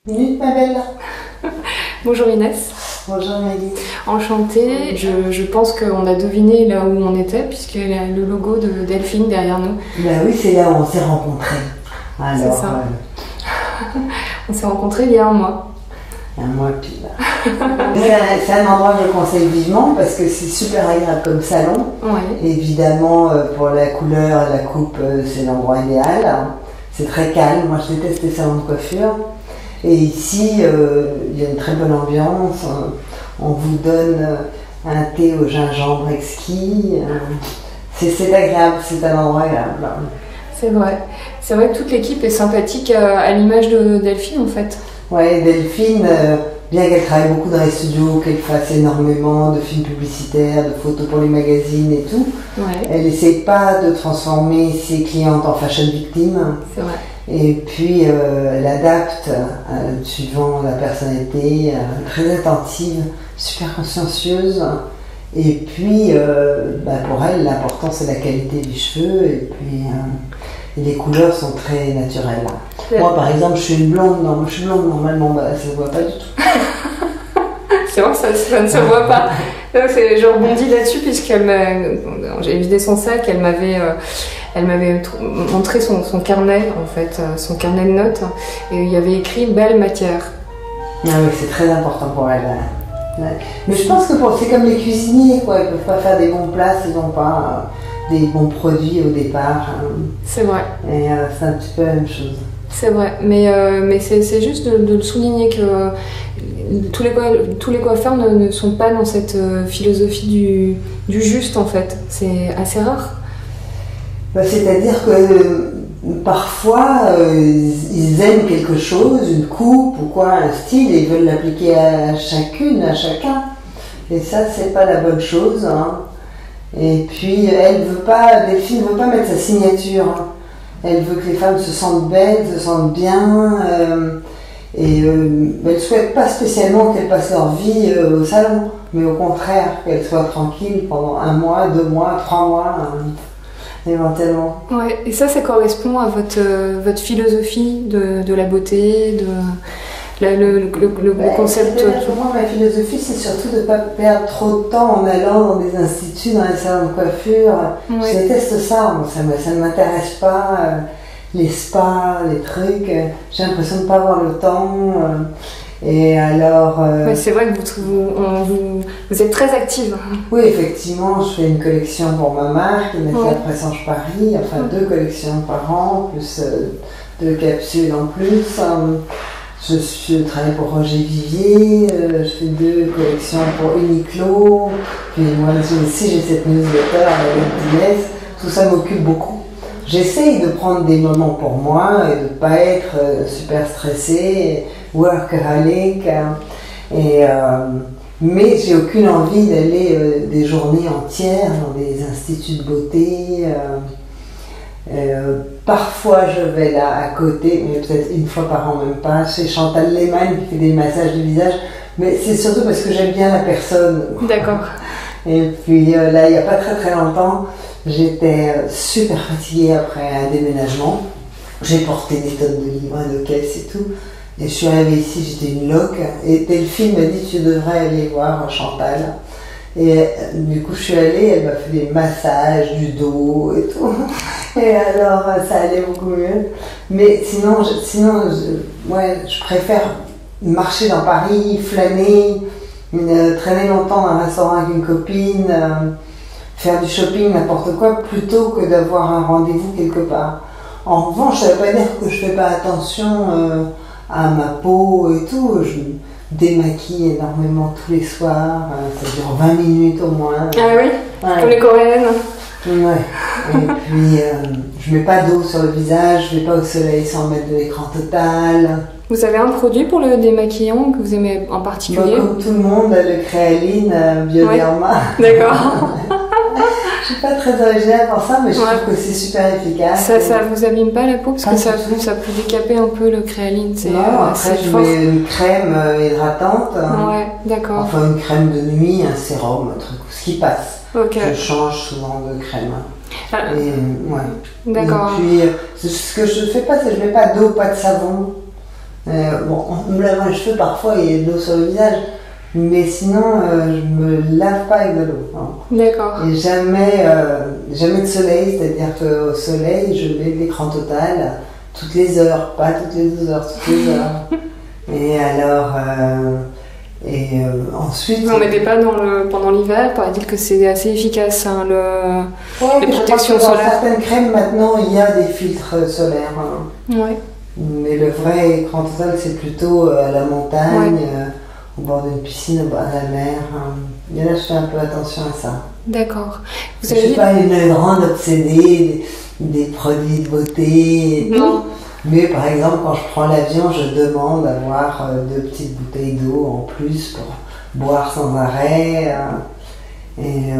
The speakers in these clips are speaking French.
Minute, ma belle. Bonjour Inès. Bonjour Mélie. Enchantée. Je pense qu'on a deviné là où on était puisqu'il y a le logo de Delphine derrière nous. Ben oui, c'est là où on s'est rencontrés. C'est ça. On s'est rencontrés il y a un mois. Un mois pile. C'est un endroit que je conseille vivement parce que c'est super agréable comme salon. Ouais. Évidemment, pour la couleur et la coupe, c'est l'endroit idéal. C'est très calme. Moi, je déteste les salons de coiffure. Et ici, il y a une très bonne ambiance. On vous donne un thé au gingembre exquis. C'est agréable, c'est un endroit agréable. C'est vrai. C'est vrai que toute l'équipe est sympathique à l'image de Delphine en fait. Ouais, Delphine, bien qu'elle travaille beaucoup dans les studios, qu'elle fasse énormément de films publicitaires, de photos pour les magazines et tout, Ouais. elle n'essaie pas de transformer ses clientes en fashion victimes. C'est vrai. Et puis elle adapte suivant la personnalité, très attentive, super consciencieuse. Et puis pour elle, l'important c'est la qualité du cheveu et puis les couleurs sont très naturelles. Ouais. Moi par exemple, je suis une blonde, non, je suis blonde normalement, ça se voit pas du tout. C'est vrai que ça ne se voit pas. Donc, je rebondis là-dessus j'ai vidé son sac, elle m'avait montré son carnet en fait, son carnet de notes et il y avait écrit belle matière. Ah oui, c'est très important pour elle. Ouais. Mais je pense que c'est comme les cuisiniers, quoi. Ils peuvent pas faire des bons plats s'ils n'ont pas des bons produits au départ. C'est vrai. Et c'est un petit peu la même chose. C'est vrai, mais c'est juste de le souligner que tous les coiffeurs ne sont pas dans cette philosophie du juste en fait. C'est assez rare. C'est-à-dire que parfois ils aiment quelque chose, une coupe ou quoi, un style, et ils veulent l'appliquer à chacune, à chacun. Et ça, c'est pas la bonne chose. Et puis Delphine ne veut pas mettre sa signature. Elle veut que les femmes se sentent belles, se sentent bien. Elle ne souhaite pas spécialement qu'elles passent leur vie au salon, mais au contraire, qu'elles soient tranquilles pendant 1 mois, 2 mois, 3 mois, éventuellement. Ouais, et ça correspond à votre philosophie de la beauté, le concept. Pour moi, ma philosophie, c'est surtout de ne pas perdre trop de temps en allant dans des instituts, dans les salons de coiffure. Ouais. Je déteste ça, ça ne m'intéresse pas. Les spas, les trucs, j'ai l'impression de ne pas avoir le temps. Et alors. Ouais, c'est vrai que vous êtes très active. Oui, effectivement, je fais une collection pour ma marque, Après Sange Paris, enfin 2 collections par an, plus 2 capsules en plus. Je travaille pour Roger Vivier, je fais 2 collections pour Uniqlo, puis moi aussi j'ai cette newsletter avec Inès, tout ça m'occupe beaucoup. J'essaye de prendre des moments pour moi et de ne pas être super stressée, workaholic, mais j'ai aucune envie d'aller des journées entières dans des instituts de beauté. Parfois je vais là à côté, mais peut-être 1 fois par an, même pas, chez Chantal Lehmann qui fait des massages du visage, mais c'est surtout parce que j'aime bien la personne. D'accord. Et puis là, il n'y a pas très très longtemps, j'étais super fatiguée après un déménagement. J'ai porté des tonnes de livres, de caisses et tout. Et je suis arrivée ici, j'étais une loque. Et Delphine m'a dit, tu devrais aller voir Chantal. Et du coup, je suis allée, elle m'a fait des massages du dos et tout. Et alors, ça allait beaucoup mieux. Mais sinon, je préfère marcher dans Paris, flâner, traîner longtemps dans un restaurant avec une copine, faire du shopping, n'importe quoi, plutôt que d'avoir un rendez-vous quelque part. En revanche, ça ne veut pas dire que je ne fais pas attention à ma peau et tout. Je démaquille énormément tous les soirs, ça dure 20 minutes au moins. Ah oui, ouais. Comme les coréennes. Ouais. Et puis, je ne mets pas d'eau sur le visage, je ne vais pas au soleil sans mettre de l'écran total. Vous avez un produit pour le démaquillant que vous aimez en particulier? Comme tout le monde, le Créaline Bioderma. Ouais. D'accord. Je ne suis pas très originale pour ça, mais je trouve que c'est super efficace. Ça vous abîme pas la peau? Parce que ça peut décaper un peu le Créaline. Non, après je mets une crème hydratante. Ouais, d'accord. Enfin une crème de nuit, un sérum, un truc, ce qui passe. Okay. Je change souvent de crème. D'accord. Et puis, ce que je ne fais pas, c'est que je ne mets pas d'eau, pas de savon. Bon, en me lavant les cheveux, parfois il y a de l'eau sur le visage, mais sinon je me lave pas avec de l'eau. Hein. D'accord. Et jamais de soleil, c'est-à-dire qu'au soleil, je mets l'écran total toutes les heures, pas toutes les 2 heures, toutes les heures. Et alors, ensuite. Vous n'en mettez pas pendant l'hiver, paraît-il que c'est assez efficace, hein, les protections solaires. Dans certaines crèmes, maintenant, il y a des filtres solaires. Hein. Ouais. Mais le vrai écran total, c'est plutôt à la montagne, au bord d'une piscine, au bord de la mer. Hein. Et là, je fais un peu attention à ça. D'accord. Je ne suis pas une grande obsédée des produits de beauté et tout. Mais par exemple, quand je prends l'avion, je demande d'avoir 2 petites bouteilles d'eau en plus pour boire sans arrêt. Et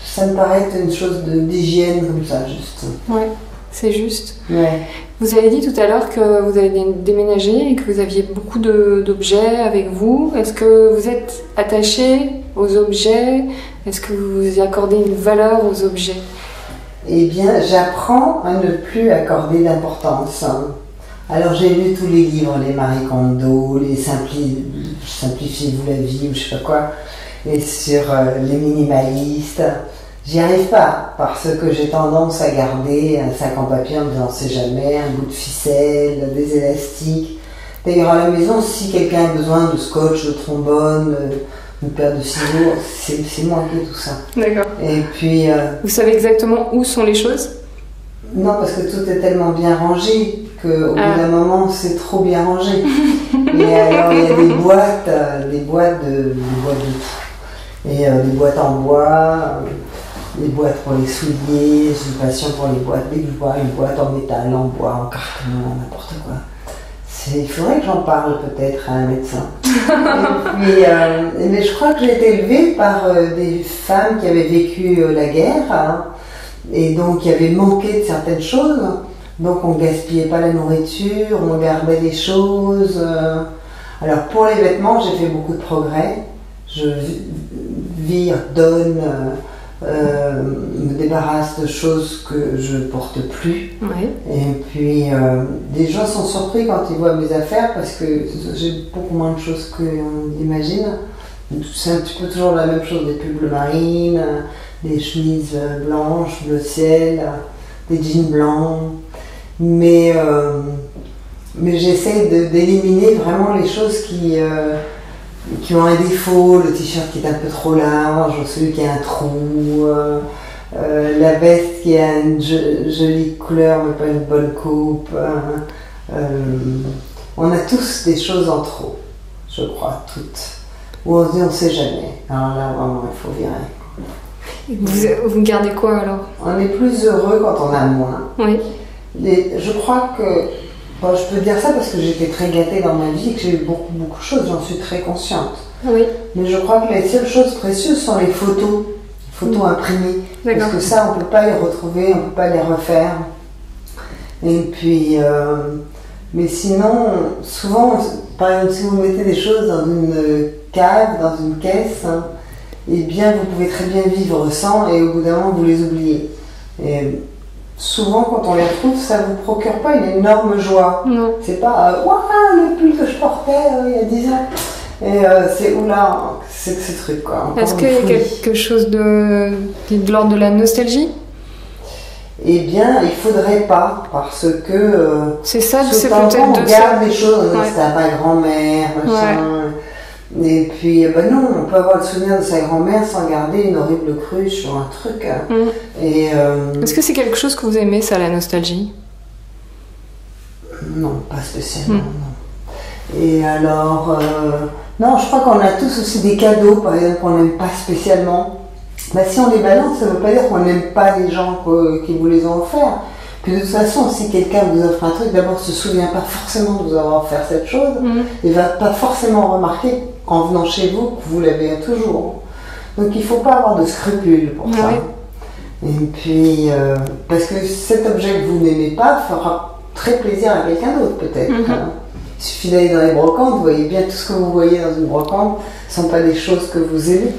ça me paraît être une chose d'hygiène comme ça, juste. Ouais, c'est juste. Ouais. Vous avez dit tout à l'heure que vous avez déménagé et que vous aviez beaucoup d'objets avec vous. Est-ce que vous êtes attaché aux objets? Est-ce que vous accordez une valeur aux objets? Eh bien, j'apprends à ne plus accorder d'importance. Alors, j'ai lu tous les livres, les Marie Kondo, les Simplifiez-vous la vie, ou je sais pas quoi, et sur les minimalistes. J'y arrive pas, parce que j'ai tendance à garder un sac en papier en me disant, on sait jamais, un bout de ficelle, des élastiques. D'ailleurs, à la maison, si quelqu'un a besoin de scotch, de trombone, une paire de ciseaux, c'est moi qui ai tout ça. D'accord. Et puis... Vous savez exactement où sont les choses? Non, parce que tout est tellement bien rangé qu'au bout d'un moment, c'est trop bien rangé. Et alors, il y a des boîtes de tout. Et des boîtes en bois, des boîtes pour les souliers, j'ai une passion pour les boîtes. Dès que je vois une boîte en métal, en bois, en carton, n'importe quoi. Il faudrait que j'en parle peut-être à un médecin. Mais je crois que j'ai été élevée par des femmes qui avaient vécu la guerre, hein, et donc qui avaient manqué de certaines choses. Donc on ne gaspillait pas la nourriture, on gardait les choses. Alors pour les vêtements, j'ai fait beaucoup de progrès. Je vire, donne, me débarrasse de choses que je ne porte plus. Ouais. Et puis, des gens sont surpris quand ils voient mes affaires parce que j'ai beaucoup moins de choses qu'on imagine. C'est un petit peu toujours la même chose, des pulls bleu marine, des chemises blanches, bleu ciel, des jeans blancs. Mais j'essaie d'éliminer vraiment les choses qui ont un défaut, le t-shirt qui est un peu trop large, celui qui a un trou, la veste qui a une jolie couleur mais pas une bonne coupe. On a tous des choses en trop, je crois, toutes. Où on se dit on sait jamais. Alors là, vraiment, il faut virer. Vous gardez quoi alors? On est plus heureux quand on a moins. Oui. Je crois que... Bon, je peux dire ça parce que j'étais très gâtée dans ma vie et que j'ai eu beaucoup de choses, j'en suis très consciente. Oui. Mais je crois que les seules choses précieuses sont les photos imprimées. Parce que ça, on ne peut pas les retrouver, on ne peut pas les refaire. Et puis, mais sinon, souvent, par exemple, si vous mettez des choses dans une cave, dans une caisse, hein, eh bien, vous pouvez très bien vivre sans et au bout d'un moment, vous les oubliez. Et souvent, quand on les retrouve, ça ne vous procure pas une énorme joie. Non. C'est pas waouh, le pull que je portais il y a 10 ans. Et c'est oula, c'est que ce truc quoi. Est-ce qu'il y a quelque chose de l'ordre de la nostalgie? Eh bien, il faudrait pas, parce que c'est ça, c'est peut-être on de garde ça. des choses, c'était à ma grand-mère, machin. Ouais. Et puis, non, on peut avoir le souvenir de sa grand-mère sans garder une horrible cruche ou un truc. Et est-ce que c'est quelque chose que vous aimez, ça, la nostalgie? Non, pas spécialement, non. Et alors, non, je crois qu'on a tous aussi des cadeaux, par exemple, qu'on n'aime pas spécialement. Bah, si on les balance, ça ne veut pas dire qu'on n'aime pas les gens qui vous les ont offerts. Puis de toute façon, si quelqu'un vous offre un truc, d'abord ne se souvient pas forcément de vous avoir offert cette chose, et ne va pas forcément remarquer en venant chez vous que vous l'avez toujours. Donc il ne faut pas avoir de scrupules pour ça. Et puis, parce que cet objet que vous n'aimez pas fera très plaisir à quelqu'un d'autre peut-être. Il suffit d'aller dans les brocantes, vous voyez bien tout ce que vous voyez dans une brocante, ne sont pas des choses que vous aimez.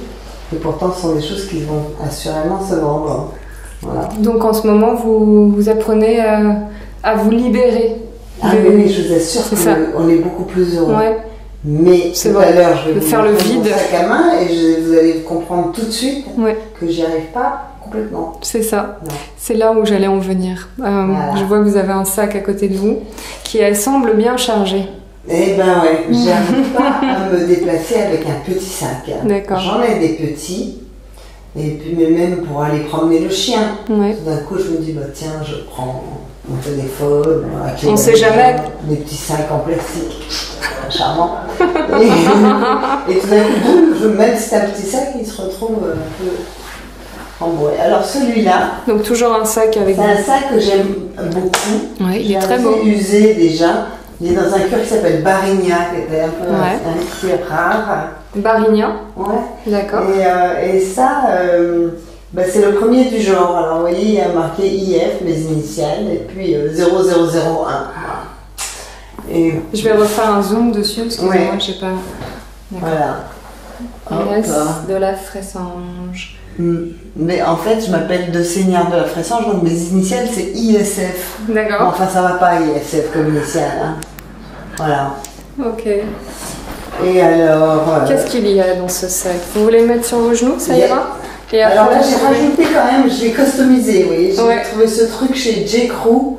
Et pourtant, ce sont des choses qui vont assurément se vendre. Voilà. Donc en ce moment, vous apprenez à vous libérer Ah oui, je vous assure qu'on est beaucoup plus heureux. Ouais. Mais tout à l'heure, je vais vous faire le vide. Mon sac à main et vous allez comprendre tout de suite que j'y arrive pas complètement. C'est ça. C'est là où j'allais en venir. Voilà. Je vois que vous avez un sac à côté de vous qui semble bien chargé. Eh ben ouais, j'arrive pas à me déplacer avec un petit sac. D'accord. J'en ai des petits. Et puis même pour aller promener le chien. Ouais. Tout d'un coup, je me dis, bah tiens, je prends mon téléphone. On sait jamais. Des petits sacs en plastique. Charmant. Et tout d'un coup, même si c'est un petit sac, il se retrouve un peu embourré. Alors celui-là. Donc toujours un sac avec. C'est un sac que j'aime beaucoup. Oui, il est très beau. J'ai usé déjà. Il est dans un cœur qui s'appelle Barigna, qui était un peu un cuir rare. Barigna. Ouais. D'accord. Et ça, c'est le premier du genre. Alors vous voyez, il y a marqué IF, mes initiales, et puis 0001. Et je vais refaire un zoom dessus, excusez-moi, je sais pas. Voilà. Inès de la Fressange. Mais en fait, je m'appelle de Seigneur de la Fressange, donc mes initiales c'est ISF. D'accord. Enfin, ça va pas ISF comme initiale. Hein. Voilà. Ok. Et alors. Qu'est-ce qu'il y a dans ce sac? Vous voulez le mettre sur vos genoux, ça ira? Et après, alors là, j'ai rajouté quand même, je l'ai customisé, vous voyez. J'ai trouvé ce truc chez J. Crew.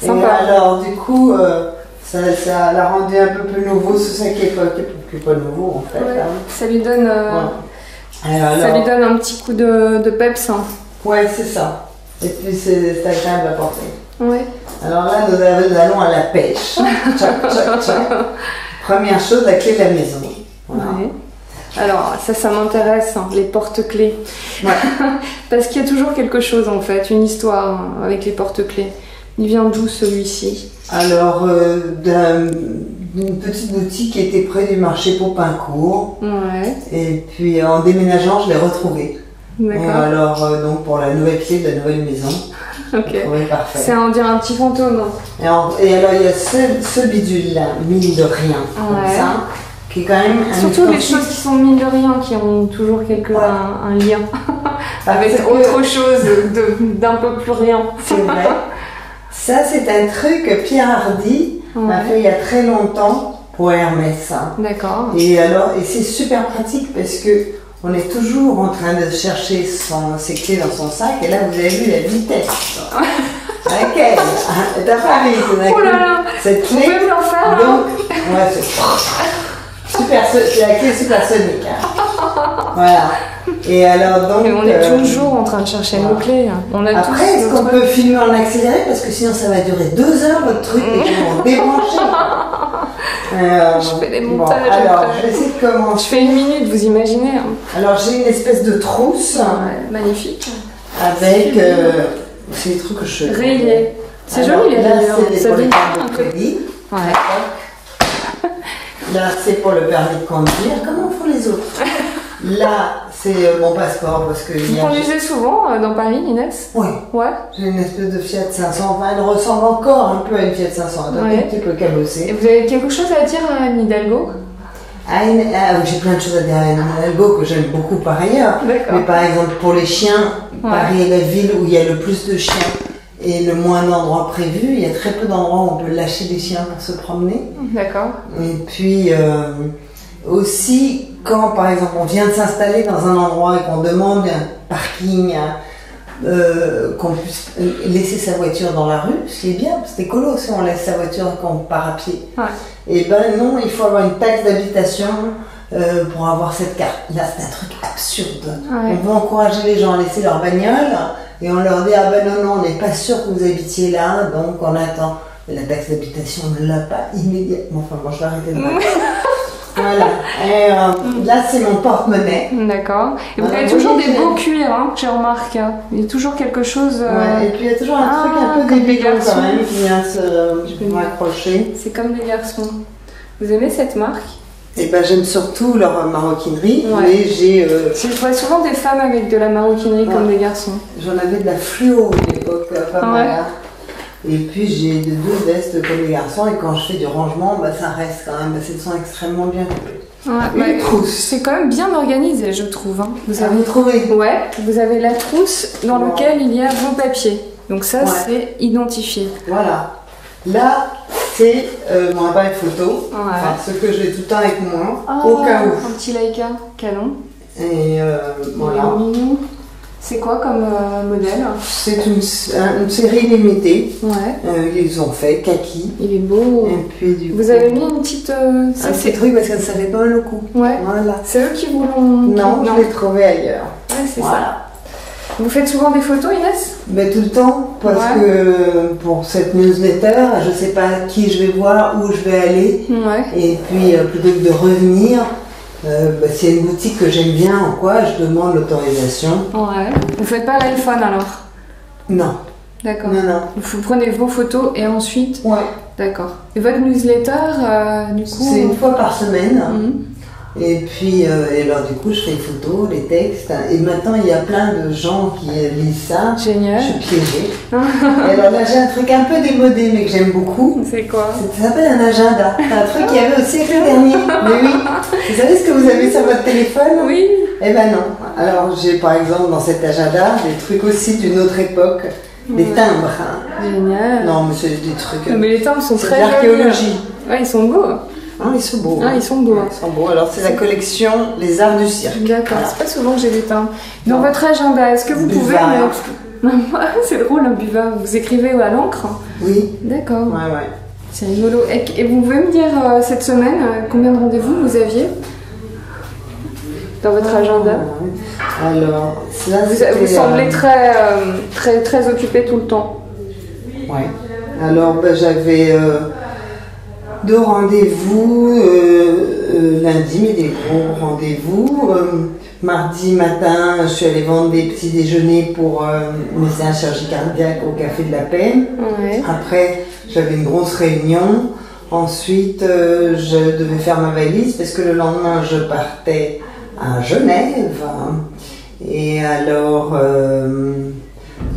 Sympa. Et alors, du coup. Ça l'a rendu un peu plus nouveau, c'est ça qui est pas nouveau en fait. Ouais, hein. Ça lui donne, ça lui donne un petit coup de peps. Hein. Ouais, c'est ça. Et puis c'est agréable à porter. Ouais. Alors là, nous allons à la pêche. Tchac, tchac, tchac. Première chose, la clé de la maison. Voilà. Ouais. Alors ça m'intéresse, hein, les porte-clés. Ouais. Parce qu'il y a toujours quelque chose en fait, une histoire avec les porte-clés. Il vient d'où celui-ci? Alors, d'une petite boutique qui était près du marché Popincourt. Ouais. Et puis en déménageant, je l'ai retrouvé. D'accord. Alors, donc pour la nouvelle clé de la nouvelle maison. Ok. Parfait. C'est on dirait un petit fantôme. Et alors, il y a ce bidule-là, mine de rien, comme ça, qui est quand même. Surtout les choses qui sont mine de rien, qui ont toujours un lien avec autre chose d'un peu plus rien. C'est vrai. Ça, c'est un truc que Pierre Hardy a fait il y a très longtemps pour Hermès. D'accord. Et c'est super pratique parce que on est toujours en train de chercher ses clés dans son sac. Et là, vous avez vu la vitesse. Laquelle t'as pas vu, oh là là. Cette clé. Vous pouvez me l'en faire. Donc, ouais, c'est la clé supersonique. Voilà. Et alors donc. Et on est toujours en train de chercher nos clés. On a après, est-ce qu'on peut filmer en accéléré parce que sinon ça va durer 2 heures votre truc et ils vont débrancher. Je fais des montages. Bon, alors, je vais essayer de commencer. Je fais 1 minute, vous imaginez. Hein. Alors j'ai une espèce de trousse. Magnifique. Avec. C'est des trucs que je fais. Rayés. C'est joli les rayures. Ça dit un crédit. Ouais. Là, c'est pour le permis de conduire. Comment font les autres? Là, c'est mon passeport parce que. Vous conduisez souvent dans Paris, Inès? Oui. Ouais. J'ai une espèce de Fiat 500. Enfin, elle ressemble encore un peu à une Fiat 500. Elle est un petit peu cabossée. Et vous avez quelque chose à dire à Anne Hidalgo? J'ai plein de choses à dire à Anne Hidalgo que j'aime beaucoup par ailleurs. Mais par exemple, pour les chiens, Paris est la ville où il y a le plus de chiens et le moins d'endroits prévus. Il y a très peu d'endroits où on peut lâcher des chiens pour se promener. D'accord. Et puis aussi, quand par exemple on vient de s'installer dans un endroit et qu'on demande un parking, qu'on puisse laisser sa voiture dans la rue, ce qui est bien, c'est écolo si on laisse sa voiture quand on part à pied. Ouais. Et ben non, il faut avoir une taxe d'habitation pour avoir cette carte. Là, c'est un truc absurde. Ouais. On veut encourager les gens à laisser leur bagnole et on leur dit ah ben non, on n'est pas sûr que vous habitiez là, donc on attend. Mais la taxe d'habitation, on ne l'a pas immédiatement. Enfin, bon, je vais arrêter de parler. Voilà. Et là, c'est mon porte-monnaie. D'accord. Et vous avez toujours des beaux cuirs, hein, que je remarque. Il y a toujours quelque chose. Ouais, et puis il y a toujours un truc un peu débilant quand même qui vient se m'accrocher. C'est comme des garçons. Vous aimez cette marque? Et ben j'aime surtout leur maroquinerie, mais Je vois souvent des femmes avec de la maroquinerie comme des garçons. J'en avais de la fluo à l'époque, pas mal. Et puis j'ai 2 vestes comme les garçons et quand je fais du rangement, ça reste quand même, elles sont extrêmement bien coupées. Une trousse. C'est quand même bien organisé, je trouve. Hein. Vous avez trouvé? Ouais, vous avez la trousse dans laquelle il y a vos papiers. Donc ça, c'est identifié. Voilà. Là, c'est mon appareil photo. Ouais. Enfin, ce que j'ai tout le temps avec moi, Oh, au cas où. un petit Leica Canon. Et voilà. Il est mignon. C'est quoi comme modèle? C'est une série limitée. Ouais. Ils ont fait kaki. Il est beau. Et puis du Vous coup, avez mis une petite. un petit truc parce que ça fait pas mal au coup. Ouais. Voilà. C'est eux qui vous l'ont. Non, je l'ai trouvé ailleurs. Ouais, c'est Voilà. ça. Vous faites souvent des photos, Inès? Mais tout le temps, parce Ouais. que pour cette newsletter, je sais pas qui je vais voir, où je vais aller. Ouais. Et puis, plutôt que de revenir, s'il y a une boutique que j'aime bien ou quoi, je demande l'autorisation. Ouais. Vous faites pas l'iPhone alors? Non. D'accord. Non, non. Vous prenez vos photos et ensuite. Ouais. D'accord. Et votre newsletter, du coup. C'est une fois par semaine. Mhm. Et puis, et alors du coup, je fais les photos, les textes. Et maintenant, il y a plein de gens qui lisent ça. Génial. Je suis piégée. Et alors là, j'ai un truc un peu démodé, mais que j'aime beaucoup. C'est quoi? Ça s'appelle un agenda. C'est un truc qu'il y avait au siècle dernier. Mais oui. Vous savez ce que vous avez sur votre téléphone? Oui. Eh ben non. Alors, j'ai par exemple dans cet agenda des trucs aussi d'une autre époque. Des timbres. Hein. Génial. Non, mais c'est des trucs. Mais les timbres sont C'est très de l'archéologie. jolis. Ouais, ils sont beaux. Ah, ils sont beaux. Ah, ils sont beaux. Ils sont beaux. Alors, c'est la collection Les Arts du Cirque. D'accord. Voilà. C'est pas souvent que j'ai des timbres. Dans Non. votre agenda, est-ce que vous pouvez Buvard. mettre. C'est drôle, un buvard. Vous écrivez à l'encre? Oui. D'accord. Ouais, ouais. C'est rigolo. Et vous pouvez me dire cette semaine combien de rendez-vous vous aviez dans votre agenda? Alors, ça, Vous c'était, semblez très occupé tout le temps. Ouais. Alors, ben, j'avais 2 rendez-vous lundi, mais des gros rendez-vous. Mardi matin, je suis allée vendre des petits déjeuners pour mes chirurgie cardiaque au Café de la Paix. Ouais. Après, j'avais une grosse réunion. Ensuite, je devais faire ma valise parce que le lendemain, je partais à Genève. Et alors,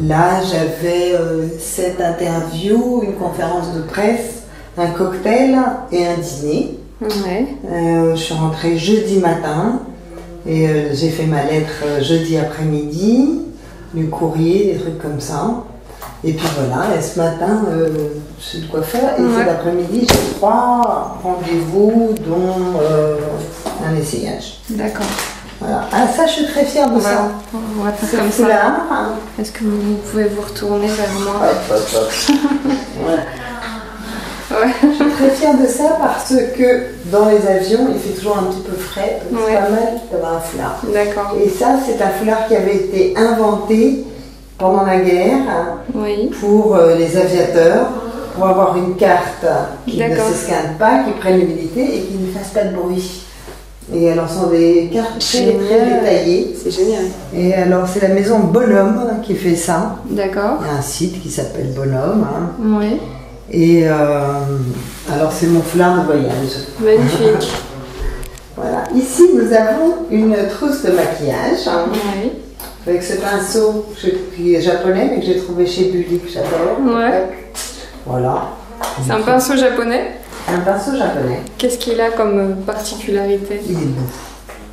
là, j'avais cette interview, une conférence de presse, un cocktail et un dîner. Ouais. Je suis rentrée jeudi matin et j'ai fait ma lettre jeudi après-midi, du courrier, des trucs comme ça. Et puis voilà, et ce matin, j'ai de quoi faire. Et cet après-midi, j'ai 3 rendez-vous, dont un essayage. D'accord. Voilà. Ah, ça, je suis très fière de ça. On va faire C'est comme ça. foulard. Est-ce que vous pouvez vous retourner vers moi? Hop, hop, hop. Voilà. Ouais. Je suis très fière de ça parce que dans les avions, il fait toujours un petit peu frais. Donc c'est Ouais. pas mal d'avoir un foulard. D'accord. Et ça, c'est un foulard qui avait été inventé pendant la guerre Oui. pour les aviateurs, pour avoir une carte qui ne D'accord. s'escanne pas, qui prenne l'humidité et qui ne fasse pas de bruit. Et alors, ce sont des cartes très, très Génial. détaillées. C'est génial. Et alors, c'est la maison Bonhomme qui fait ça. D'accord. Il y a un site qui s'appelle Bonhomme. Hein. Oui. Et alors, c'est mon foulard de voyage. Magnifique. Voilà. Ici, nous avons une trousse de maquillage hein, Oui. avec ce pinceau qui est japonais, mais que j'ai trouvé chez Bully, que j'adore. Ouais. Voilà. C'est un pinceau japonais. Un pinceau japonais. Qu'est-ce qu'il a comme particularité? Il est beau.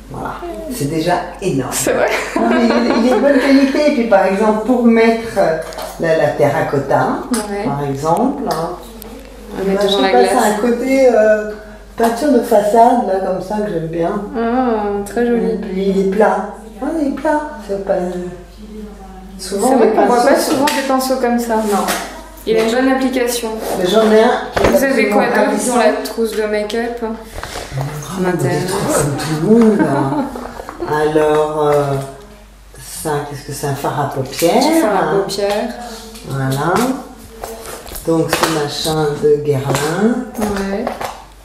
Voilà. C'est déjà énorme. C'est vrai. Non, mais il est de bonne qualité. Et puis, par exemple, pour mettre la terracotta, Ouais. par exemple, hein, On va mettre je devant sais la pas, glace. c'est un côté peinture de façade, là, comme ça, que j'aime bien. Ah, très Et joli. puis, il est plat. Ah, il est plat. C'est pas... Souvent, C'est vrai les qu'on voit pas pinceaux- souvent des pinceaux comme ça. Non. Il a une bonne application. Mais j'en ai un. qui est Vous avez quoi absolument d'autre dans ravissant. la trousse de make-up? Ah, des trucs comme tout le monde. Hein. Alors, ça, qu'est-ce que c'est? Un fard à paupières. Petit fard à paupières. Voilà. Donc, ce machin de Guerlain. Ouais.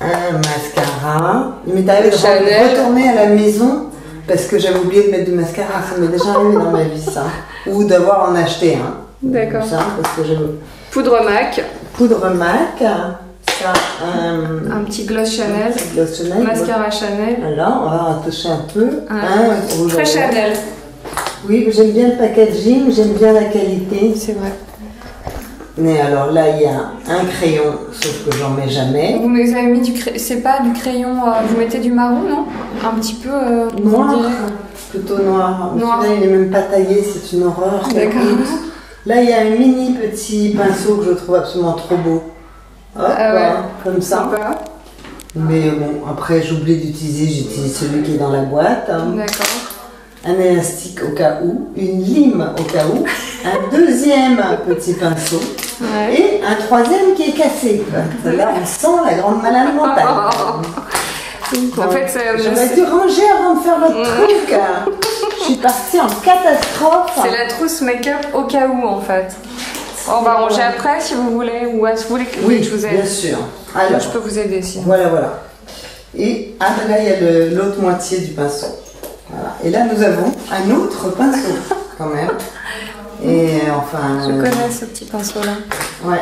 Un mascara. Il m'est arrivé de Chanel. retourner à la maison parce que j'avais oublié de mettre du mascara. Ça m'est déjà arrivé dans ma vie, ça. Ou d'avoir en acheté un. D'accord. Ça, parce que j'aime. Poudre MAC. Poudre MAC. Ça, Un petit gloss Chanel. gloss Chanel. Mascara Chanel. Alors, on va en toucher un peu. Rouge Très à lèvres. Chanel. Oui, mais j'aime bien le packaging, j'aime bien la qualité. C'est vrai. Mais alors là, il y a un crayon, sauf que j'en mets jamais. Vous avez mis du crayon. C'est pas du crayon. Vous mettez du marron, non? Un petit peu. Noir, on dirait. plutôt noir. Noir. Celui-là, il n'est même pas taillé, c'est une horreur. D'accord. Là, il y a un mini petit pinceau que je trouve absolument trop beau. Hop, Ah ouais. comme ça. Sympa. Mais bon, après j'oublie d'utiliser, j'utilise celui qui est dans la boîte. D'accord. Un élastique au cas où, une lime au cas où, un deuxième petit pinceau Ouais. et un troisième qui est cassé. Là, on sent la grande malade mentale. En fait, J'aurais dû ranger avant de faire votre truc. Je suis partie en catastrophe. c'est la trousse make-up au cas où, en fait. On va ranger après si vous voulez, ou est-ce que vous voulez que Oui, je vous aide? bien sûr. Moi, Alors, je peux vous aider si. voilà. Et là, il y a l'autre moitié du pinceau. Voilà. Et là, nous avons un autre pinceau, quand même. Et enfin... Je connais ce petit pinceau-là. Ouais.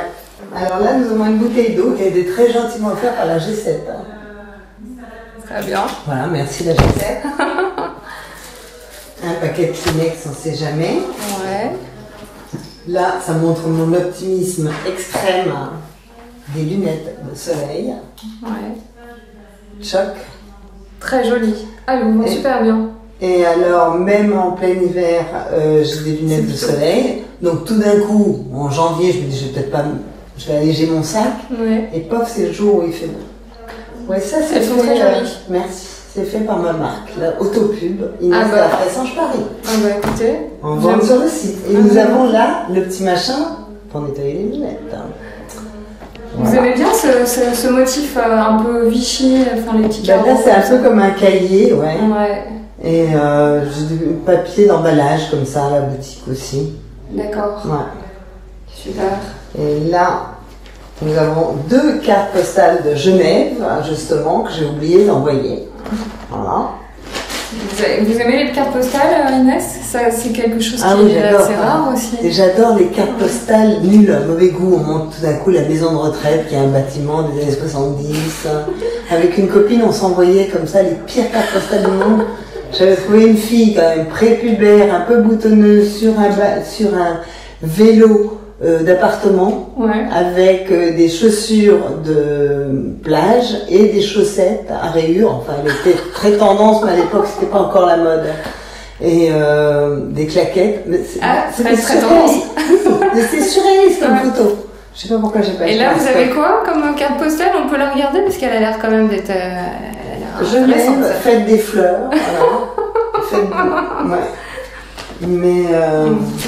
Alors là, nous avons une bouteille d'eau qui a été très gentiment offerte par la G7. Très bien. Voilà, merci la G7. Un paquet de Kleenex, on ne sait jamais. Ouais. Là, ça montre mon optimisme extrême. Des lunettes de soleil. Ouais. Choc. Très joli. Ah, ils vont Et- super bien. Et alors, même en plein hiver, j'ai des lunettes de soleil. Donc tout d'un coup, en janvier, je me dis, je vais alléger mon sac. Ouais. Et pof, c'est le jour où il fait beau. Ouais, ça c'est Elles sont très jolies. merci. C'est fait par ma marque, la Autopub. Inès Ah de bah. la Fressange Paris. Ah bah écoutez. On vend j'aime- sur le site. Et Ah, nous j'aime. avons là le petit machin pour nettoyer les lunettes. Vous Voilà. aimez bien ce motif un peu Vichy, enfin les petits Bah, carreaux. là, c'est un peu comme un cahier, ouais. Ouais. Et j'ai du papier d'emballage comme ça à la boutique aussi. D'accord. Ouais. Super. Et là, nous avons 2 cartes postales de Genève, justement, que j'ai oublié d'envoyer. Voilà. Vous aimez les cartes postales, Inès? Ça, c'est quelque chose Ah qui oui, est j'adore. assez rare aussi. Et j'adore les cartes postales nulles, mauvais goût. On monte tout d'un coup la maison de retraite, qui est un bâtiment des années 70. Avec une copine, on s'envoyait comme ça les pires cartes postales du monde. J'avais trouvé une fille quand même prépubère, un peu boutonneuse, sur un vélo d'appartement, Ouais. avec des chaussures de plage et des chaussettes à rayures. Enfin, elle était très tendance, mais à l'époque, c'était pas encore la mode. Et des claquettes. Mais Très surréaliste. tendance. C'était surréaliste comme Ouais. photo. Je sais pas pourquoi j'ai pas Et acheté là, un vous stock. avez quoi comme carte postale? On peut la regarder parce qu'elle a l'air quand même d'être. Genève, fête des fleurs. Voilà. Fête de... Ouais. Mais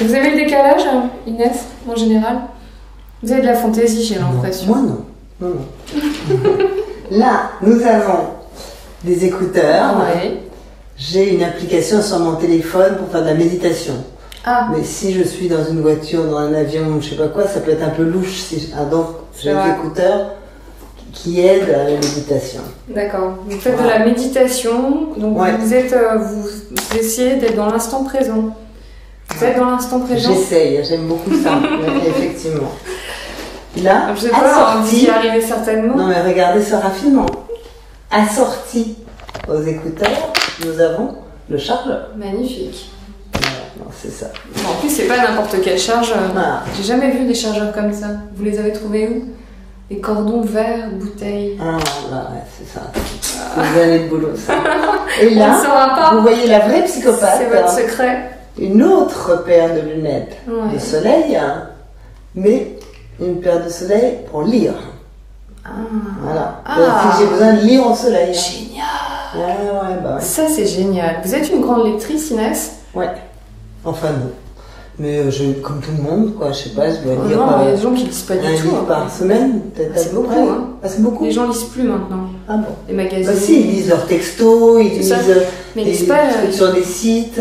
Vous avez le décalage, Inès, en général? Vous avez de la fantaisie, j'ai l'impression. moi non. Non. Là, nous avons des écouteurs. Ouais. J'ai une application sur mon téléphone pour faire de la méditation. Ah, Mais si je suis dans une voiture, dans un avion, je sais pas quoi, ça peut être un peu louche. Donc, j'ai C'est vrai. des écouteurs qui aident à la méditation. d'accord. Vous faites de la méditation, donc Ouais. vous essayez d'être dans l'instant présent. Vous êtes dans l'instant présent? J'essaye, j'aime beaucoup ça, effectivement. Là, Je sais pas, on assorti, y arriver certainement. non mais regardez ce raffinement, assorti aux écouteurs, nous avons le chargeur. Magnifique. Voilà, non, c'est ça. Bon, en plus, c'est pas n'importe quelle charge. Voilà. J'ai jamais vu des chargeurs comme ça. Vous les avez trouvés où? Des cordons verts, bouteilles. Ah, là, ouais, c'est ça. Vous allez de boulot, ça. Et On ne là, saura pas. vous voyez la vraie psychopathe, C'est votre secret. une autre paire de lunettes Ouais. de soleil, mais une paire de soleil pour lire. Ah. Voilà. Ah. Donc, si j'ai besoin de lire en soleil. Génial. Ouais, bah ouais. Ça, c'est génial. Vous êtes une grande lectrice, Inès? Ouais. Enfin, non. Mais comme tout le monde, quoi, je sais pas, je dois Oh lire non, il y a des gens qui lisent pas du un tout. livre hein. par semaine, peut-être C'est à peu beaucoup, près. hein. Ah, c'est beaucoup. Les gens lisent plus maintenant. Ah bon. Les magazines. Bah si, ils lisent leurs textos, ils C'est lisent ça. Mais ils des lisent pas. trucs sur des sites,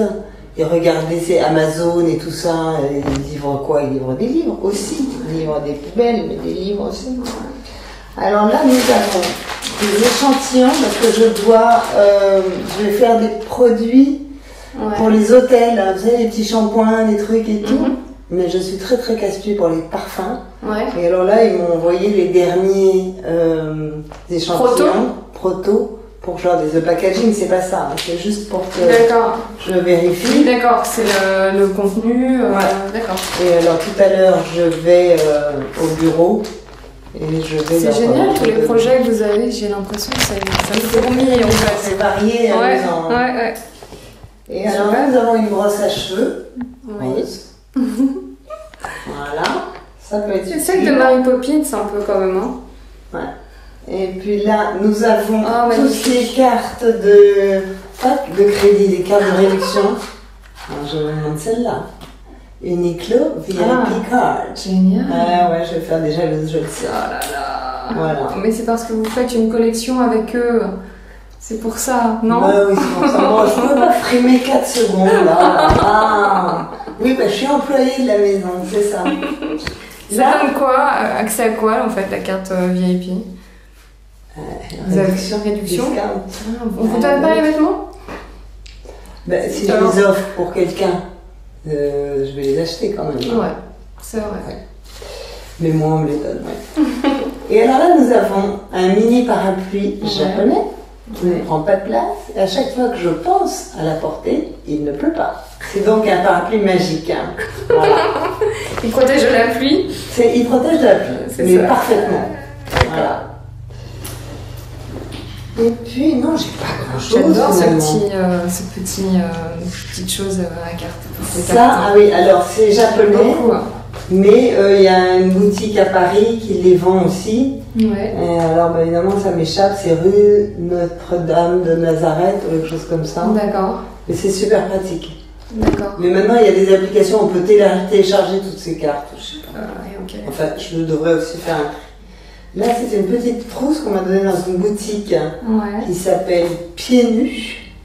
ils regardent c'est Amazon et tout ça, et ils livrent quoi? Ils livrent des livres aussi, ils livrent des poubelles, mais des livres aussi. Alors là, nous avons des échantillons, parce que je vais faire des produits Ouais. pour les hôtels, hein, vous savez, les petits shampoings, les trucs et tout. Mhm. Mais je suis très très casse-pied pour les parfums. Ouais. Et alors là, ils m'ont envoyé les derniers échantillons proto pour genre des packaging, c'est pas ça, hein, c'est juste pour que D'accord. je Oui, vérifie. d'accord. C'est le contenu. Ouais. D'accord. Et alors tout à l'heure, je vais au bureau et je vais. C'est leur- génial tous les projets que vous avez. J'ai l'impression que ça me fourmille en C'est fait. varié, Ouais, amusant. ouais. Et alors là, nous avons une brosse à cheveux. Oui. Rose. Voilà. Ça peut être C'est celle de Mary Poppins un peu quand même. Hein. Ouais. Et puis là, nous avons Oh, toutes les cartes de crédit, des cartes de réduction. Alors, je vais prendre celle-là. Uniqlo VIP Card. Génial. Ah ouais, je vais faire des jalouses, je le sais. Oh là là. Voilà. Mais c'est parce que vous faites une collection avec eux. C'est pour ça, non? Bah oui, c'est pour ça. Moi, je peux pas frimer 4 secondes. Ah. Oui, bah, je suis employée de la maison, c'est ça. Ça donne quoi? Accès à quoi, en fait, la carte VIP? Réduction. On vous donne pas les vêtements? Bah, si je les offre pour quelqu'un, je vais les acheter quand même. Ouais, c'est vrai. Ouais. Mais moi, on me les donne, ouais. Et alors là, nous avons un mini parapluie japonais qui ne prend pas de place. Et à chaque fois que je pense à la porter, il ne pleut pas. C'est donc un parapluie magique. Hein. Voilà. Il protège de la pluie? Il protège de la pluie, mais ça. Parfaitement. Voilà. Et puis, non, j'ai pas grand-chose. J'adore ce petite chose à carte. Ça, ah oui, alors c'est japonais, beaucoup, hein. Mais il y a une boutique à Paris qui les vend aussi. Ouais. Et alors, bah, évidemment, ça m'échappe, c'est rue Notre-Dame de Nazareth ou quelque chose comme ça. D'accord. Et c'est super pratique. D'accord. Mais maintenant, il y a des applications, on peut télécharger toutes ces cartes. Je sais pas. Okay. Enfin, je devrais aussi faire un. Là, c'est une petite trousse qu'on m'a donnée dans une boutique qui s'appelle Pieds Nus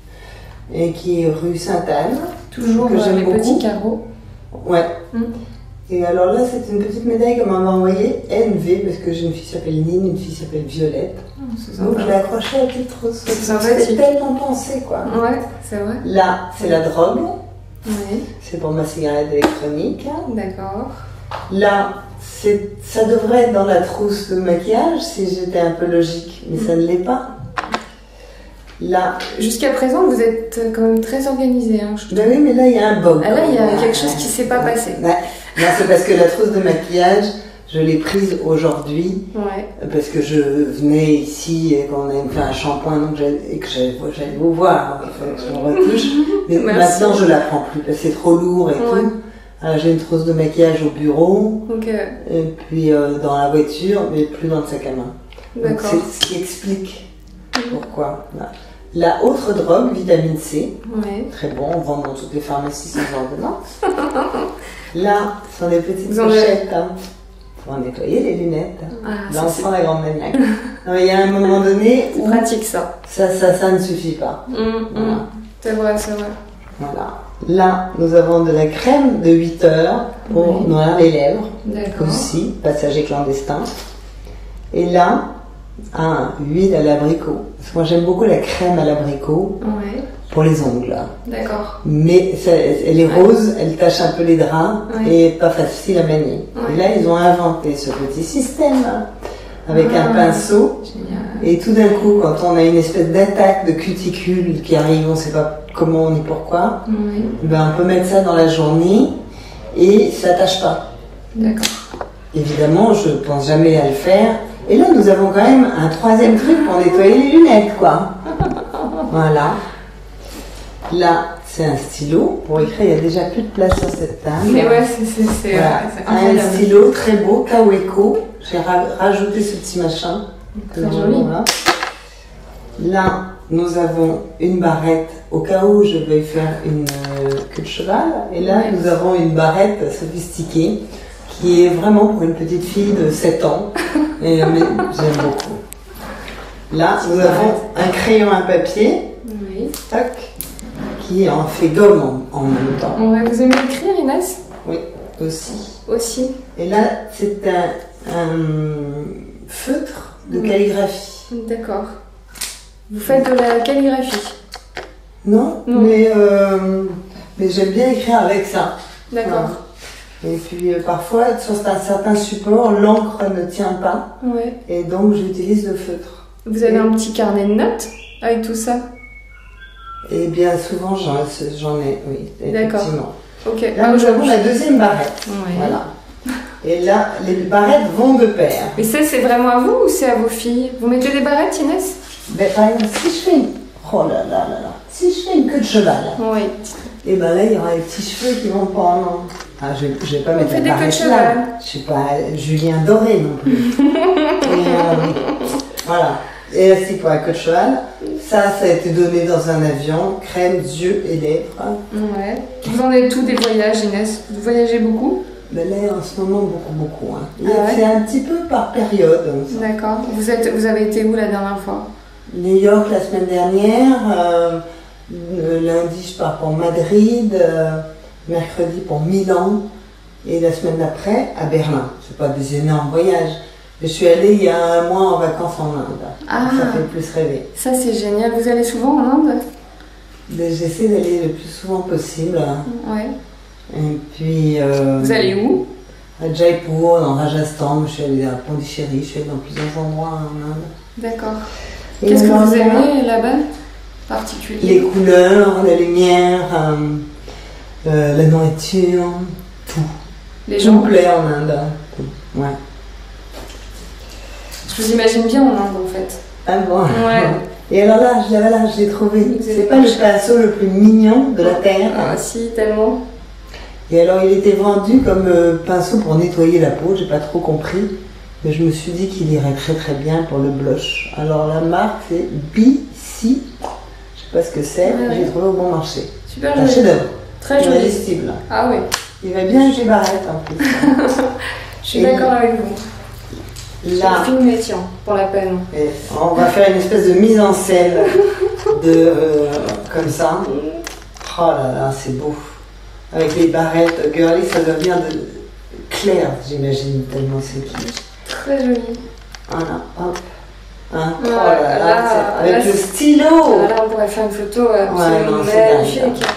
et qui est rue Sainte-Anne. Toujours que j'aime beaucoup. Petits carreaux. Ouais. Et alors là, c'est une petite médaille qu'on m'a envoyée, NV, parce que j'ai une fille qui s'appelle Nine, une fille qui s'appelle Violette. Donc je l'ai accrochée à la petite trousse. C'est tellement pensé, quoi. Ouais, c'est vrai. Là, c'est la drogue. Oui. C'est pour ma cigarette électronique. D'accord. Là, ça devrait être dans la trousse de maquillage si j'étais un peu logique, mais ça ne l'est pas. Là. Jusqu'à présent, vous êtes quand même très organisé. Hein, ben oui, mais là, il y a un bug. Ah, là, il y a quelque chose qui ne s'est pas passé. Ouais. Non, c'est parce que la trousse de maquillage, je l'ai prise aujourd'hui. Ouais. Parce que je venais ici et qu'on avait fait un shampoing et que j'allais vous voir. Il fallait que je me retouche. Mais maintenant, je ne la prends plus parce que c'est trop lourd et tout. Alors, j'ai une trousse de maquillage au bureau. Et puis dans la voiture, mais plus dans le sac à main. D'accord. C'est ce qui explique pourquoi. Là. La autre drogue, vitamine C, très bon, on vend dans toutes les pharmacies sans ordonnance. Là, ce sont des petites pochettes pour nettoyer les lunettes. L'enfant, la grande maniaque. Non, il y a un moment donné où pratique ça. Ça ne suffit pas. Voilà. C'est vrai, c'est vrai. Voilà. Là, nous avons de la crème de 8 heures pour noir les lèvres. Aussi, passager clandestin. Et là, huile à l'abricot. Parce que moi j'aime beaucoup la crème à l'abricot pour les ongles. D'accord. Mais elle est rose, elle tache un peu les draps et pas facile à manier. Et là ils ont inventé ce petit système avec un pinceau. Génial. Et tout d'un coup, quand on a une espèce d'attaque de cuticule qui arrive, on ne sait pas comment ni pourquoi, ben on peut mettre ça dans la journée et ça tâche pas. D'accord. Évidemment, je ne pense jamais à le faire. Et là, nous avons quand même un troisième truc pour nettoyer les lunettes, quoi. Voilà. Là, c'est un stylo. Pour écrire, il n'y a déjà plus de place sur cette table. Mais ouais, c'est voilà. Un stylo très beau, Kaweco. J'ai rajouté ce petit machin. Très joli. Voilà. Là, nous avons une barrette au cas où je vais faire une queue de cheval. Et là, nous avons une barrette sophistiquée qui est vraiment pour une petite fille de 7 ans. Et j'aime beaucoup. Là, nous avons un crayon à papier, qui en fait gomme en même temps. Vous aimez écrire, Inès? Oui, aussi. Aussi. Et là, c'est un feutre de calligraphie. D'accord. Vous faites de la calligraphie? Non. Mais j'aime bien écrire avec ça. D'accord. Voilà. Et puis parfois, sur un certain support, l'encre ne tient pas. Et donc, j'utilise le feutre. Vous avez un petit carnet de notes avec tout ça? Eh bien, souvent, j'en ai, oui, effectivement. Okay. Là, nous avons la deuxième barrette. Voilà. Et là, les barrettes vont de pair. Mais ça, c'est vraiment à vous ou c'est à vos filles? Vous mettez des barrettes, Inès? Ben, par exemple, si je fais si je fais une queue de cheval, et ben là, il y aura les petits cheveux qui vont pendre. Ah, je vais pas mettre fait la des queues de barrette cheval. là. Je suis pas Julien Doré non plus. Et, voilà. Et ainsi pour la queue de cheval. Ça a été donné dans un avion. Crème, yeux et lèvres. Ouais. Vous en êtes tous des voyages, Inès? Vous voyagez beaucoup? Mais là, en ce moment, beaucoup. Hein. Ah ouais? C'est un petit peu par période. D'accord. Vous avez été où la dernière fois? New York la semaine dernière. Lundi, je pars pour Madrid. Mercredi pour Milan. Et la semaine d'après, à Berlin. C'est pas des énormes voyages. Je suis allée il y a un mois en vacances en Inde. Ah. Ça fait plus rêver. Ça, c'est génial. Vous allez souvent en Inde? J'essaie d'aller le plus souvent possible. Ouais. Et puis. Vous allez où? À Jaipur, dans Rajasthan. Je suis allée à Pondichéry. Je suis allée dans plusieurs endroits en Inde. D'accord. Et Qu'est-ce que alors, vous aimez là-bas? Particulier? Les couleurs, la lumière, la nourriture, tout. Les Tout gens? me plaît en Inde. Ouais. Je vous imagine bien en Inde en fait. Ah bon? Ouais. Et alors là, je l'ai trouvé. Vous avez C'est pas le pinceau le plus mignon de la Terre. Ah si, tellement. Et alors, il était vendu comme pinceau pour nettoyer la peau. J'ai pas trop compris. Mais je me suis dit qu'il irait très très bien pour le blush. Alors, la marque, c'est BC. Je sais pas ce que c'est. Ouais. J'ai trouvé au bon marché. Super C'est un joli. chef-d'œuvre. Très joli. Irrésistible. Ah oui, Il va bien avec les barrettes en plus. je suis Et d'accord avec vous. Là, C'est film métier, pour la peine. et on va faire une espèce de mise en scène comme ça. Oh là là, c'est beau. Avec les barrettes girly, ça devient clair, j'imagine, tellement c'est cute. Très joli. Voilà, hop. Hein, Ouais, oh là là, là, avec là, le c'est- stylo. Là, on pourrait faire une photo absolument non, c'est magnifique. dingue.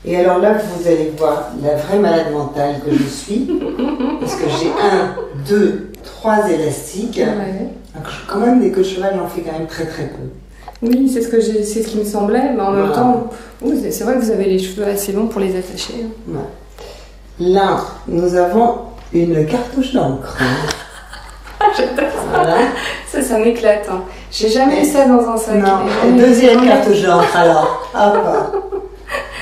Et alors là, vous allez voir la vraie malade mentale que je suis. Parce que j'ai 1, 2, 3 élastiques. Ouais. Donc, quand même, des queues de cheval, j'en fais quand même très très peu. Oui, c'est ce qui me semblait, mais en même Voilà. temps, oui, c'est vrai que vous avez les cheveux assez longs pour les attacher. Ouais. Là, nous avons une cartouche d'encre. Voilà. Ça m'éclate. Hein. J'ai jamais eu ça dans un sac. Non, Et jamais- deuxième cartouche d'encre alors. Hop.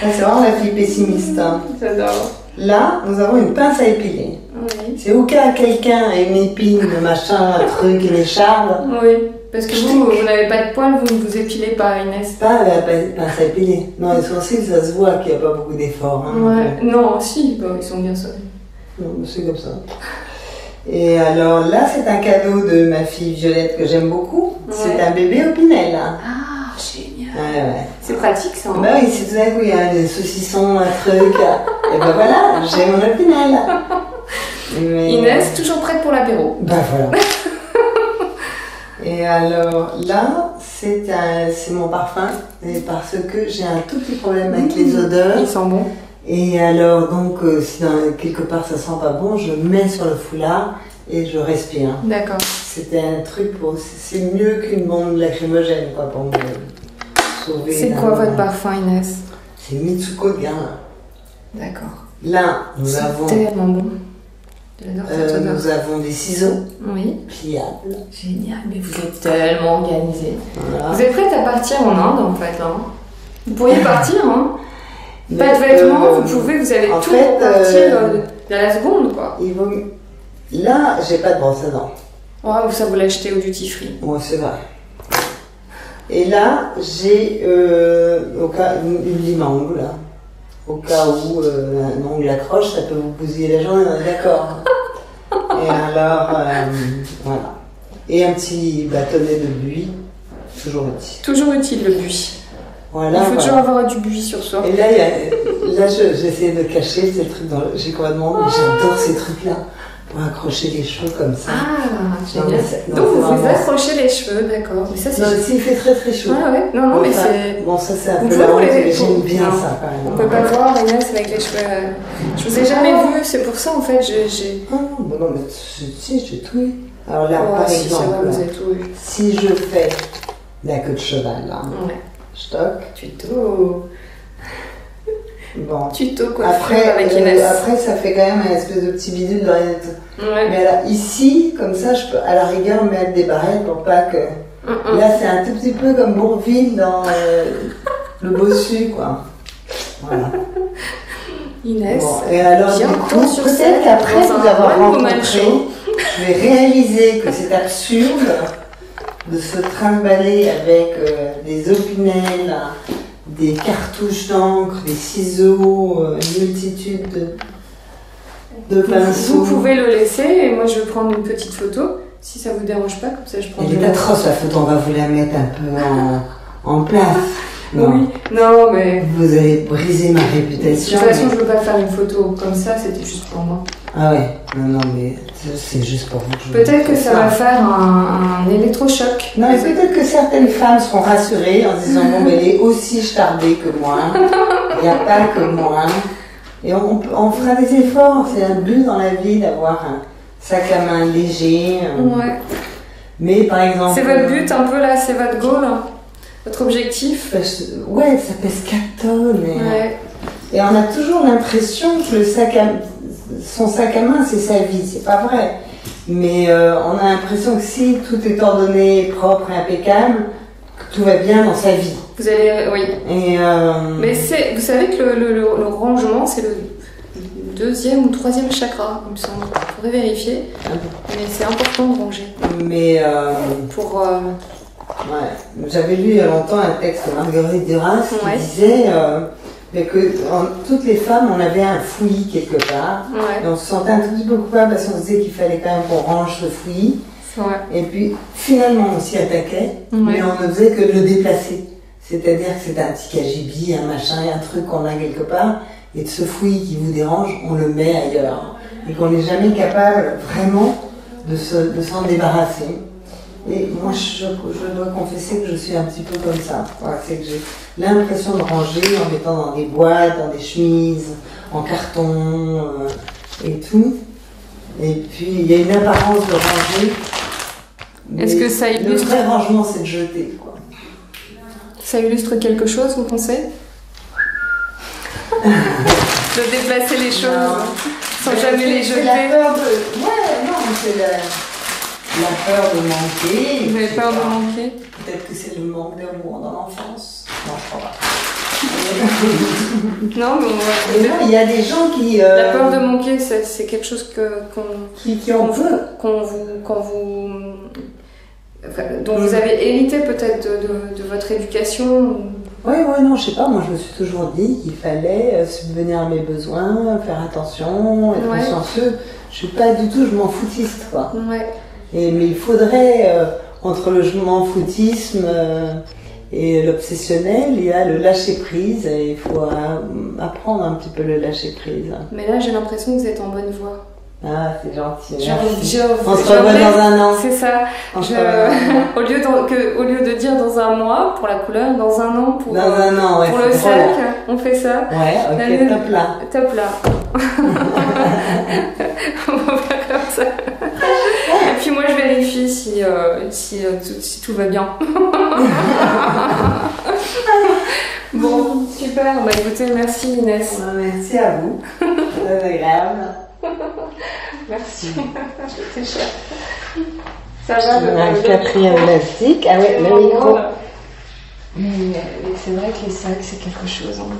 Ça, c'est vraiment la fille pessimiste. Hein. J'adore. Là, nous avons une pince à épiler. Oui. C'est au cas quelqu'un a une épine, de machin, un truc, une écharde. Oui, parce que vous n'avez pas de poils, vous ne vous épilez pas, Inès. Pas la pince à épiler. Non, les sourcils, ça se voit qu'il n'y a pas beaucoup d'efforts. Hein. Ouais. Non, si, bon, ils sont bien soldés. Non, c'est comme ça. Et alors là, c'est un cadeau de ma fille Violette que j'aime beaucoup. Ouais. C'est un bébé opinel. Hein. Ah, génial. Ouais. C'est pratique ça. Hein. Bah oui, si tout d'un coup il y a des saucissons, un truc, et ben voilà, j'ai mon opinel. Mais... Inès, toujours prête pour l'apéro. Ben voilà. Et alors là, c'est mon parfum, et parce que j'ai un tout petit problème avec les odeurs. Il sent bon. Et alors donc, si quelque part ça sent pas bon, je mets sur le foulard et je respire. D'accord. C'était un truc pour... C'est mieux qu'une bombe lacrymogène, quoi, pour me sauver. C'est quoi votre parfum, Inès? C'est Mitsuko de Guerlain. D'accord. Là, nous C'est avons, tellement bon. J'adore cette odeur. nous avons des ciseaux Oui. pliables. Génial, mais vous êtes tellement organisé. Voilà. Vous êtes prête à partir en Inde en fait, hein? Vous pourriez partir, hein? Mais, Pas de vêtements, vous pouvez, vous avez en tout fait, pour partir à la seconde, quoi. il vaut... Là, j'ai pas de brosse à dents. Ouais, ou ça vous l'achetez au duty free. Ouais, c'est vrai. Et là, j'ai au cas, une lime à ongles, là. Au cas où un ongle accroche, ça peut vous bousiller la journée, on est d'accord. Et alors, voilà. Et un petit bâtonnet de buis, toujours utile. Toujours utile le buis. Voilà, Il faut voilà. toujours avoir du buis sur soi. Et là, j'essaie de cacher, c'est le truc dans j'ai complètement, j'adore ces trucs-là, pour accrocher les cheveux comme ça. Ah, Non, génial. mais c'est- non, Donc c'est vous vous vraiment- accrochez les cheveux, d'accord. Mais ça c'est Non, génial. si, il fait très très chaud. Ouais, ouais. Non, non, mais Enfin, c'est. bon, ça c'est un Vous peu pouvez la honte, les- mais j'aime bien Non. ça quand même. On peut pas voir Inès avec les cheveux. Je vous ai jamais vu, c'est pour ça en fait. J'ai. Ah non, bon, non, mais si, j'ai tout eu. Alors là, Ouais, par si, c'est exemple, vrai, vous avez tout eu. si je fais la queue de cheval, là, Ouais. je toque. Tuto. Bon. Tuto coiffure Après, avec Inès. après, ça fait quand même un espèce de petit bidule dans les... Ouais. Mais là, ici, comme ça, je peux à la rigueur mettre des barrettes pour pas que... Là, c'est un tout petit peu comme Bourville dans le bossu, quoi. Voilà. Inès. Bon, et alors, du coup, peut-être qu'après vous avoir rencontré, je vais réaliser que c'est absurde de se trimballer avec des opinels, des cartouches d'encre, des ciseaux, une multitude de pinceaux. Vous pouvez le laisser et moi je vais prendre une petite photo, si ça vous dérange pas, comme ça je prends. Elle est atroce la photo, on va vous la mettre un peu en place. Non. Oui, non mais... Vous allez briser ma réputation. De toute façon je veux pas faire une photo comme ça, c'était juste pour moi. Ah ouais, non mais c'est juste pour vous. Peut-être que ça va faire un électrochoc. Non mais peut-être que certaines femmes seront rassurées en se disant bon mais elle est aussi starbée que moi, il n'y a pas que moi. Et on fera des efforts, c'est un but dans la vie d'avoir un sac à main léger. Ouais. Mais par exemple... C'est votre but un peu là, c'est votre goal, votre objectif. Ouais, ça pèse 4 tonnes. Et on a toujours l'impression que son sac à main c'est sa vie, c'est pas vrai. Mais on a l'impression que si tout est ordonné, propre et impeccable, que tout va bien dans sa vie. Vous allez, oui. Et mais vous savez que le rangement, c'est le 2e ou 3e chakra, il me semble. Il faudrait vérifier. Mais c'est important de ranger. Mais pour... ouais. J'avais lu il y a longtemps un texte de Marguerite Duras qui disait que toutes les femmes, on avait un fouillis quelque part. Et on se sentait un tout petit peu coupable parce qu'on se disait qu'il fallait quand même qu'on range ce fouillis. Et puis finalement on s'y attaquait, mais on ne faisait que de le déplacer. C'est-à-dire que c'est un petit cagibi, un machin, un truc qu'on a quelque part, et de ce fouillis qui vous dérange, on le met ailleurs. Et qu'on n'est jamais capable vraiment de s'en débarrasser. Et moi, je dois confesser que je suis un petit peu comme ça. Voilà, c'est que j'ai l'impression de ranger en mettant dans des boîtes, dans des chemises, en carton et tout. Et puis, il y a une apparence de ranger. Est-ce que ça illustre... Le vrai rangement, c'est de jeter, quoi. Ça illustre quelque chose, vous pensez? De déplacer les choses sans jamais les jeter. C'est la peur de... Ouais, non, c'est la peur de manquer. Vous avez peur de manquer? Peut-être que c'est le manque d'amour dans l'enfance. Non, je crois pas. Non, mais il y a des gens qui... La peur de manquer, c'est quelque chose dont vous avez hérité peut-être de votre éducation. Oui, non, je sais pas, moi je me suis toujours dit qu'il fallait subvenir à mes besoins, faire attention, être consciencieux. Je suis pas du tout, je m'en foutiste, quoi. Mais il faudrait, entre le je m'en foutisme et l'obsessionnel, il y a le lâcher prise, et il faut apprendre un petit peu le lâcher prise. Mais là j'ai l'impression que vous êtes en bonne voie. Ah, c'est gentil. On se revoit dans un an. C'est ça. Au lieu de dire dans un mois pour la couleur, dans un an pour le sac, on fait ça. Ouais, ok, top là. Top là. On va faire comme ça. Et puis moi je vérifie si tout va bien. Bon, super. Bah écoutez, merci Inès. Merci à vous. C'est agréable. Merci. C'était cher. Ça va. Un quatrième plastique. Ah ouais, le micro. Mais c'est vrai que les sacs, c'est quelque chose. Hein.